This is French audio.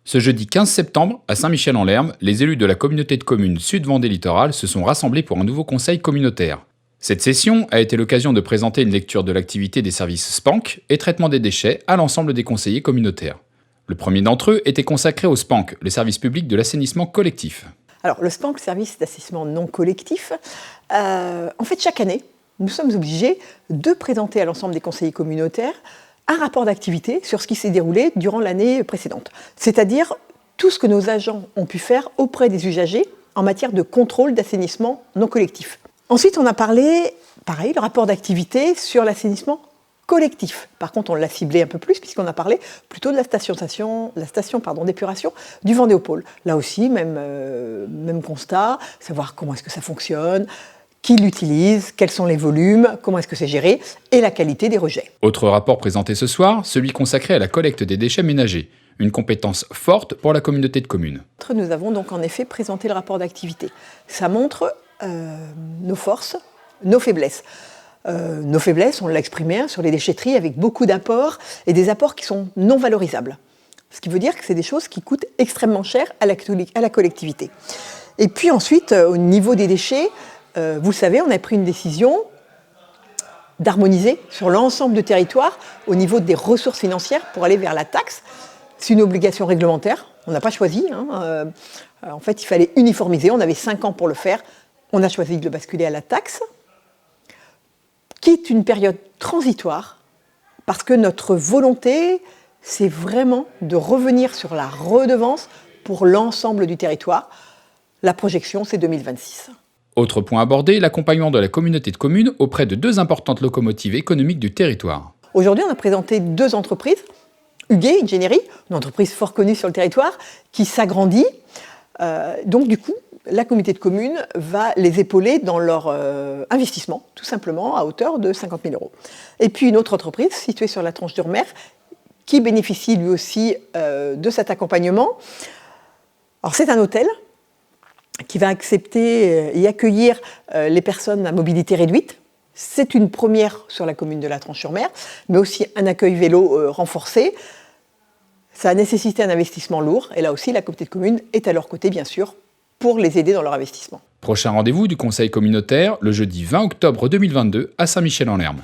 Ce jeudi 15 septembre, à Saint-Michel-en-Lerme, les élus de la communauté de communes Sud-Vendée Littoral se sont rassemblés pour un nouveau conseil communautaire. Cette session a été l'occasion de présenter une lecture de l'activité des services SPANC et traitement des déchets à l'ensemble des conseillers communautaires. Le premier d'entre eux était consacré au SPANC, le service public de l'assainissement collectif. Alors, le SPANC, service d'assainissement non collectif, en fait, chaque année, nous sommes obligés de présenter à l'ensemble des conseillers communautaires un rapport d'activité sur ce qui s'est déroulé durant l'année précédente. C'est-à-dire tout ce que nos agents ont pu faire auprès des usagers en matière de contrôle d'assainissement non collectif. Ensuite, on a parlé, pareil, le rapport d'activité sur l'assainissement collectif. Par contre, on l'a ciblé un peu plus puisqu'on a parlé plutôt de la station d'épuration du Vendéopole. Là aussi, même constat, savoir comment est-ce que ça fonctionne, qui l'utilise, quels sont les volumes, comment est-ce que c'est géré et la qualité des rejets. Autre rapport présenté ce soir, celui consacré à la collecte des déchets ménagers, une compétence forte pour la communauté de communes. Nous avons donc en effet présenté le rapport d'activité. Ça montre nos forces, nos faiblesses. Nos faiblesses, on l'a exprimé sur les déchetteries avec beaucoup d'apports et des apports qui sont non valorisables. Ce qui veut dire que c'est des choses qui coûtent extrêmement cher à la collectivité. Et puis ensuite, au niveau des déchets, vous le savez, on a pris une décision d'harmoniser sur l'ensemble du territoire au niveau des ressources financières pour aller vers la taxe. C'est une obligation réglementaire, on n'a pas choisi. En fait, il fallait uniformiser, on avait 5 ans pour le faire. On a choisi de le basculer à la taxe, qui est une période transitoire, parce que notre volonté, c'est vraiment de revenir sur la redevance pour l'ensemble du territoire. La projection, c'est 2026. Autre point abordé, l'accompagnement de la communauté de communes auprès de 2 importantes locomotives économiques du territoire. Aujourd'hui, on a présenté 2 entreprises, Huguet Ingénierie, une entreprise fort connue sur le territoire, qui s'agrandit. Donc du coup, la communauté de communes va les épauler dans leur investissement, tout simplement, à hauteur de 50 000 €. Et puis une autre entreprise, située sur la tranche d'Urmer, qui bénéficie lui aussi de cet accompagnement. Alors c'est un hôtel qui va accepter et accueillir les personnes à mobilité réduite. C'est une première sur la commune de la Tranche-sur-Mer, mais aussi un accueil vélo renforcé. Ça a nécessité un investissement lourd, et là aussi la communauté de communes est à leur côté, bien sûr, pour les aider dans leur investissement. Prochain rendez-vous du conseil communautaire, le jeudi 20 octobre 2022 à Saint-Michel-en-Lerme.